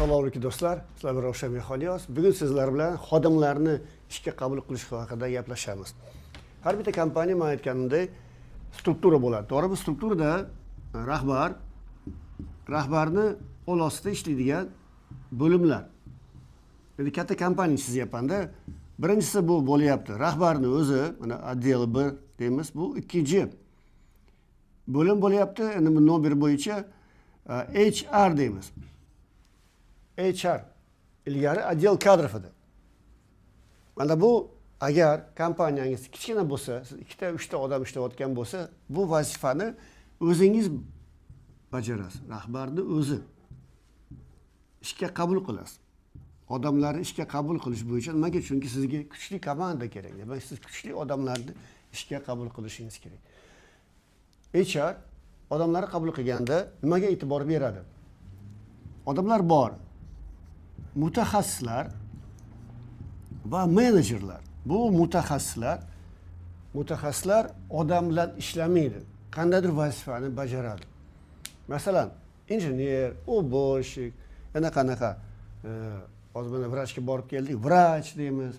Assalomu alaykum do'stlar. Sizlar bilan Ravshan Mexoniyos. Bugun sizlar bilan xodimlarni ishga qabul qilish haqida gaplashamiz. Har bitta kompaniya men aytganimdek struktura bo'ladi. To'g'ri, bu strukturada rahbarni qo'l ostida ishlaydigan bo'limlar. Endi katta kompaniya chizyapman-da. Birinchisi bu bo'lyapti. Rahbarni o'zi, mana отдел 1 deymiz. Bu ikkinchi bo'lim bo'lyapti. Endi bu nomer bo'yicha HR deymiz. HR ilgari отдел kadrov edi. Mana bu agar kompaniyangiz kichkina bo'lsa, siz 2-3 ta odam ishlayotgan bo'lsa, bu vazifani o'zingiz bajarasiz. Rahbarni o'zi ishga qabul qilasiz. Odamlarni ishga qabul qilish bo'yicha nimaga? Chunki sizga kuchli komanda kerak. Demak, siz kuchli odamlarni ishga qabul qilishingiz kerak. HR odamlarni qabul qilganda nimaga e'tibor beradi? Odamlar bor. Mutaxassislar va menejerlar. Bu mutaxassislar odam bilan ishlamaydi. Qandaydir vazifani bajaradi. Masalan, injener, uborщик, yana qanaqa hozir mana vrachga borib keldik, vrach deymiz.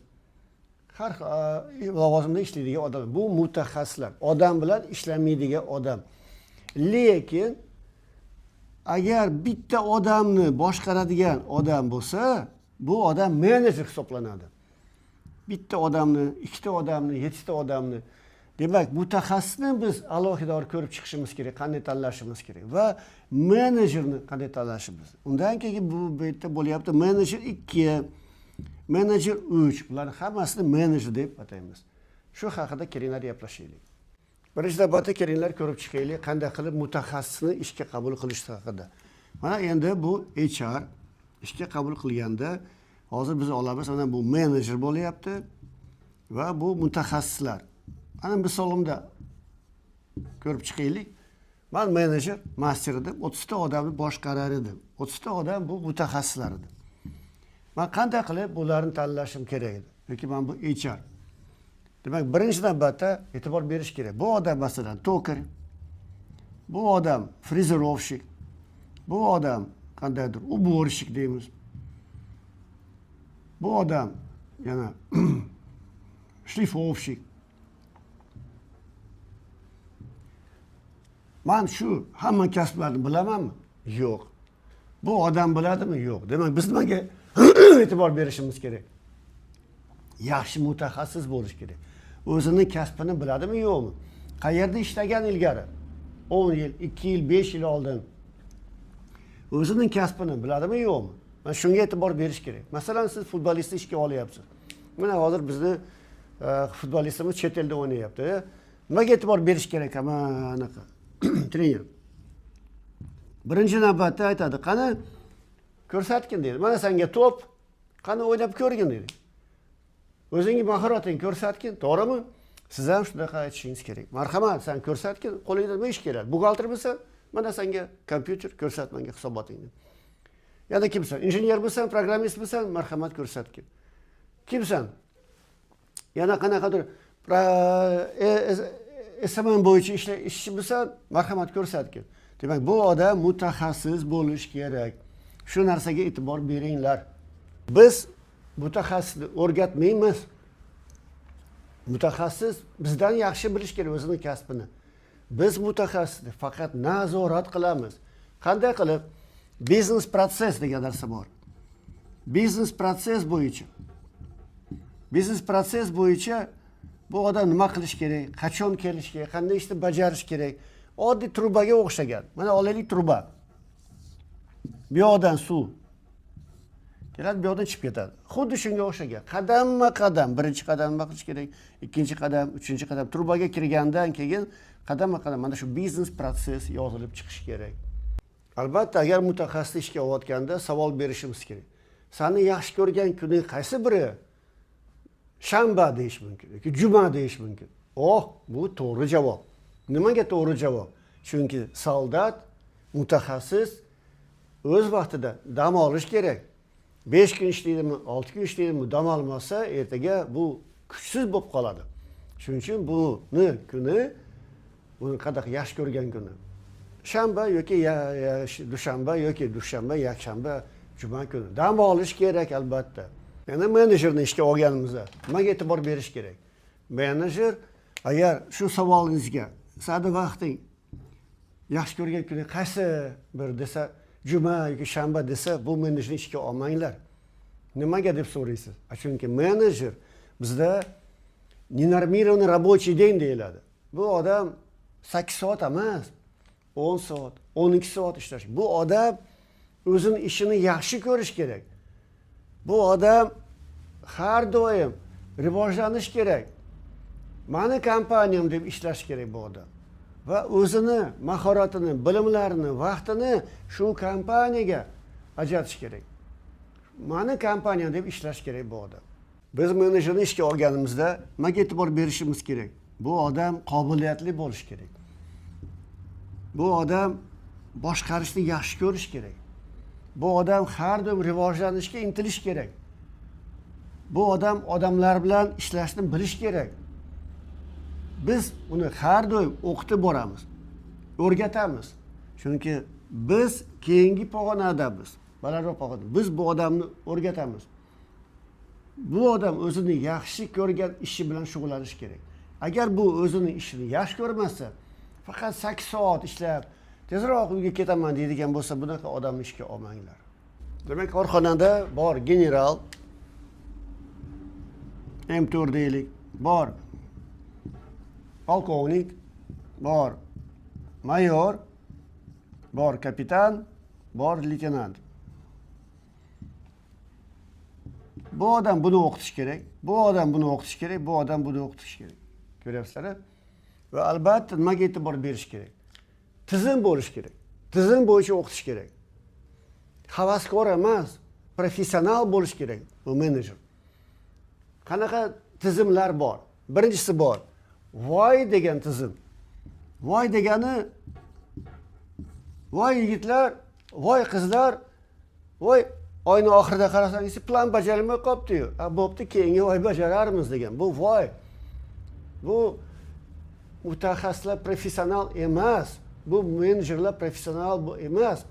Har lavozimda ishlaydigan odam. Bu mutaxassislar. Odam bilan ishlamaydigan odam. Lekin agar bitta odamni boshqaradigan odam bo'lsa, bu odam menejer hisoblanadi. Bitta odamni, 2 ta odamni, 7 ta odamni. Demak, mutaxassisni biz alohida ko'rib chiqishimiz kerak, qanday tanlashimiz kerak va menejerni qanday tanlashimiz. Undan keyin bu yerda bo'lyapti menejer 2, menejer 3. Bularni hammasini menejer deb ataymiz. Shu haqida kelinglar gaplashaylik. Birinchi navbatda kelinglar ko'rib chiqaylik, qanday qilib mutaxassisni ishga qabul qilish haqida. Mana endi bu HR ishga qabul qilganda hozir biz olamiz, mana bu menejer bo'lyapti va bu mutaxassislar. Ana misolimda ko'rib chiqaylik. Men menejer, master edim, 30 ta odamni boshqarar edim. 30 ta odam bu mutaxassislar edi. Men qanday qilib bularni tanlashim kerak edi? Yoki men bu HR. Demak, birinchi navbatda e'tibor berish kerak. Bu odam masalan tokar, bu odam frizerovщик, bu odam qandaydir уборщик deymiz. Bu odam yana шлифовщик. Men shu hamma kasblarni bilamanmi? Yo'q. Bu odam biladimi? Yo'q. Demak, biz nimaga e'tibor berishimiz kerak? Yaxshi mutaxassis bo'lish kerak. O'zining kasbini biladimi, yo'qmi? Qayerda ishlagan ilgari? 10 yil, 2 yil, 5 yil oldin. O'zining kasbini biladimi, yo'qmi? Men shunga e'tibor berish kerak. Masalan, siz futbolistni ishga olyapsiz. Mana hozir bizni futbolistimiz chet elda o'ynayapti. Nimaga e'tibor berish kerak? Anaqa trener. Birinchi navbatda aytadi, qani ko'rsatgin deydi. Mana senga to'p, qani o'ynab ko'rgin deydi. O'zingning mahoratingni ko'rsatgin, to'g'rimi? Siz ham shunaqa aytishingiz kerak. Marhamat, sen ko'rsatgin, qo'lingdan nima ish keladi? Buxgalter bo'lsan, mana senga kompyuter ko'rsat menga hisobotingni. Yana kimsan? Injener bo'lsan, programmist bo'lsan, marhamat ko'rsatgin. Kimsan? Yana qanaqadir SMM bo'yicha ishchi bo'lsan, marhamat ko'rsatgin. Demak, bu odam mutaxassis bo'lish kerak. Shu narsaga e'tibor beringlar. Biz mutaxassisni o'rgatmaymiz. Mutaxassis bizdan yaxshi bilish kerak o'zining kasbini. Biz mutaxassisni faqat nazorat qilamiz. Qanday qilib? Biznes proses degan narsa bor. Biznes proses bo'yicha bu odam nima qilish kerak, qachon kelish kerak, qanday ishni bajarish kerak. Oddiy trubaga o'xshagan. Mana olaylik truba. Bu yoqdan suv keladi, bu yoqdan chiqib ketadi. Xuddi shunga o'xshagan. Qadamma-qadam, birinchi qadam nima qilish kerak, ikkinchi qadam, uchinchi qadam trubaga kirgandan keyin qadamma-qadam mana shu biznes proses yozilib chiqishi kerak. Albatta, agar mutaxassis ishga olayotganda savol berishimiz kerak. Seni yaxshi ko'rgan kuning qaysi biri? Shanba deyish mumkin yoki juma deyish mumkin. Bu to'g'ri javob. Nimaga to'g'ri javob? Chunki soldat, mutaxassis o'z vaqtida dam olish kerak. 5 kun ishlaydimi, 6 kun ishlaydimi, dam olmasa ertaga bu kuchsiz bo'lib qoladi. Shuning uchun buni kuni, buni qadaq yaxshi ko'rgan kuni. Shanba yoki dushanba yoki dushanba, yakshanba juma kuni dam olish kerak albatta. Yana menejerni ishga olganimizda nimaga e'tibor berish kerak? Menejer agar shu savolingizga "Sadi vaqting yaxshi ko'rgan kuni qaysi bir desa, juma yoki shanba desa, bu menejerni ishga olmanglar. Nimaga deb so'raysiz? Chunki menejer bizda nenормированный рабочий день deyiladi. Bu odam 8 soat emas, 10 soat, 12 soat ishlash. Bu odam o'zini ishini yaxshi ko'rish kerak. Bu odam har doim rivojlanish kerak. Mani kompaniyam deb ishlash kerak bu odam. Va o'zini mahoratini, bilimlarini, vaqtini shu kompaniyaga ajratish kerak. Mani kompaniyam deb ishlash kerak bu odam. Biz menejerni ishga olganimizda nimaga e'tibor berishimiz kerak? Bu odam qobiliyatli bo'lishi kerak. Bu odam boshqarishni yaxshi ko'rish kerak. Bu odam har doim rivojlanishga intilish kerak. Bu odam odamlar bilan ishlashni bilish kerak. Biz uni har doim o'qitib boramiz, o'rgatamiz. Chunki biz keyingi pog'onadamiz, balandroq pog'onada. Biz bu odamni o'rgatamiz. Bu odam o'zini yaxshi ko'rgan ishi bilan shug'ullanish kerak. Agar bu o'zini ishini yaxshi ko'rmasa, faqat 8 soat ishlab, tezroq uyga ketaman deydigan bo'lsa, bunaqa odamni ishga olmanglar. Demak, korxonada bor general, M4 deylik, bor polkovnik, bor mayor, bor kapitan, bor leytenant. Bu odam buni o'qitish kerak, bu odam buni o'qitish kerak, bu odam buni o'qitish kerak. Ko'ryapsizlar? Va albatta nimaga e'tibor berish kerak? Tizim bo'lish kerak. Tizim bo'yicha o'qitish kerak. Havaskor emas, professional bo'lish kerak bu menejer. Qanaqa tizimlar bor? Birinchisi bor. Voy degan tizim. Voy degani voy yigitlar, voy qizlar, voy oyning oxirida qarasangiz plan bajarilmay qolibdi-yu. Bo'pti, keyingi oy bajararmiz degan. Bu voy. Bu mutaxassislar professional emas. Bu menejerlar professional emas.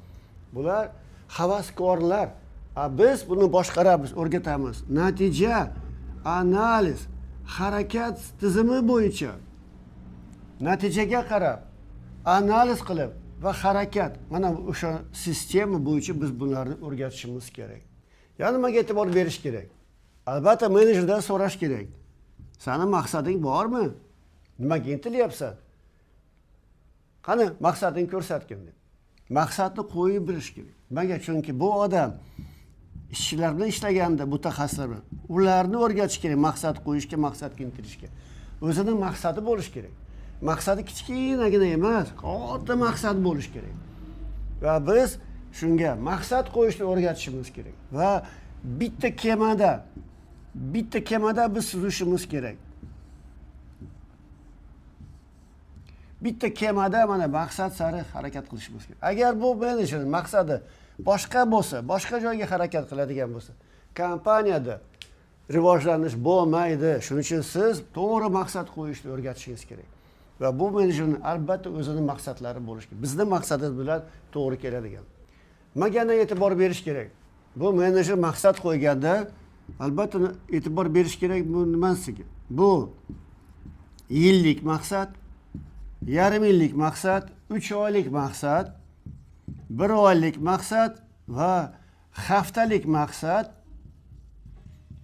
Bular havaskorlar. Biz buni boshqaramiz, o'rgatamiz. Natija, analiz, harakat tizimi bo'yicha natijaga qarab, analiz qilib va harakat, mana o'sha sistema bo'yicha biz bularni o'rgatishimiz kerak. Yana nimaga e'tibor berish kerak? Albatta menejerdan so'rash kerak. Sani maqsading bormi? Nimaga intilyapsan? Qani maqsadingni ko'rsatgin deb. Maqsadni qo'yib bilish kerak. Nimaga? Chunki bu odam ishchilar bilan ishlaganda mutaxassislar bilan ularni o'rgatish kerak, maqsad qo'yishga, maqsadga intilishga. O'zining maqsadi bo'lish kerak. Maqsadi kichkinagina emas, katta maqsad bo'lish kerak. Va biz shunga maqsad qo'yishni o'rgatishimiz kerak. Va bitta kemada biz suzishimiz kerak. Bitta kemada mana maqsad sari harakat qilishimiz kerak. Agar bu menejerning maqsadi boshqa bo'lsa, boshqa joyga harakat qiladigan bo'lsa, kompaniyada rivojlanish bo'lmaydi. Shuning uchun siz to'g'ri maqsad qo'yishni o'rgatishingiz kerak. Va bu menejerning albatta o'zining maqsadlari bo'lishi kerak. Bizning maqsadimiz bilan to'g'ri keladigan. Nimaga e'tibor berish kerak? Bu menejer maqsad qo'yganda albatta e'tibor berish kerak bu nimasiga? Bu yillik maqsad, yarim yillik maqsad, 3 oylik maqsad, 1 oylik maqsad va haftalik maqsad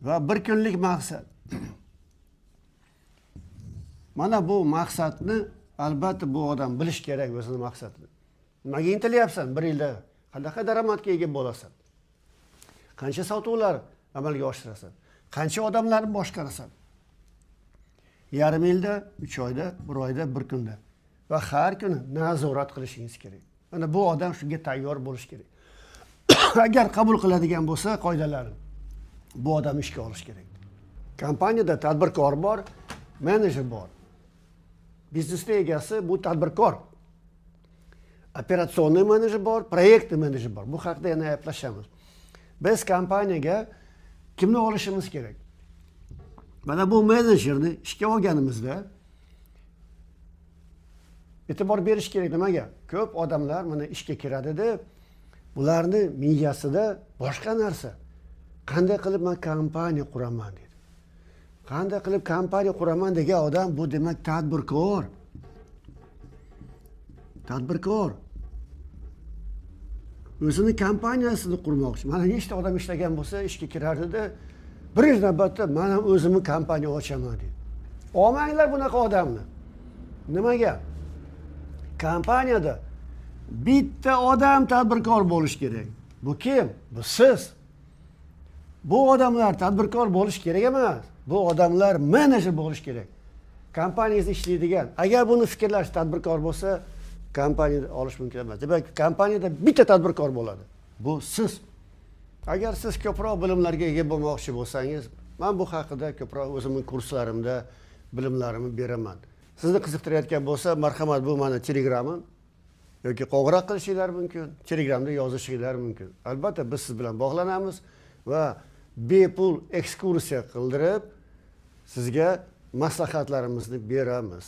va 1 kunlik maqsad. Mana bu maqsadni albatta bu odam bilish kerak o'zining maqsadini. Nimaga intilyapsan 1 yilda? Qanaqa daromadga ega bo'lasan? Qancha sotuvlar amalga oshirasan? Qancha odamlarni boshqarasan? Yarim yilda, 3 oyda, 1 oyda, 1 kunda va har kuni nazorat qilishingiz kerak. Mana bu odam shunga tayyor bo'lish kerak. Agar qabul qiladigan bo'lsa qoidalarni, bu odam ishga olish kerak. Kompaniyada tadbirkor bor, menejer bor. Biznesning egasi bu tadbirkor. Operatsioniy menejer bor, proyektni menejer bor. Bu haqida yana gaplashamiz. Biz kompaniyaga kimni olishimiz kerak? Mana bu menejerni ishga olganimizda e'tibor berish kerak. Nimaga? Ko'p odamlar mana ishga kiradi deb, bu Ularni miyasida boshqa narsa. Qanday qilib men kompaniya quraman dedi. Qanday qilib kompaniya quraman degan odam bu demak tadbirkor. Tadbirkor. O'zini kompaniyasini qurmoqchi. Mana nechta odam ishlagan bo'lsa, ishga kirardida, birinchi navbatda men ham o'zimni kompaniya ochaman dedi. Olmanglar bunaqa odamni. Nimaga? Kompaniyada bitta odam tadbirkor bo'lish kerak. Bu kim? Bu siz. Bu odamlar tadbirkor bo'lish kerak emas. Bu odamlar menejer bo'lish kerak. Kompaniyada ishlaydigan. Agar buni fikrlash tadbirkor bo'lsa, kompaniyada olish mumkin emas. Demak, kompaniyada bitta tadbirkor bo'ladi. Bu siz. Agar siz ko'proq bilimlarga ega bo'lmoqchi bo'lsangiz, men bu haqida ko'proq o'zimning kurslarimda bilimlarimni beraman. Sizni qiziqtirayotgan bo'lsa, marhamat, bu meni Telegramim yoki qo'ng'iroq qilishinglar mumkin. Telegramda yozishinglar mumkin. Albatta biz siz bilan bog'lanamiz va bepul ekskursiya qildirib sizga maslahatlarimizni beramiz.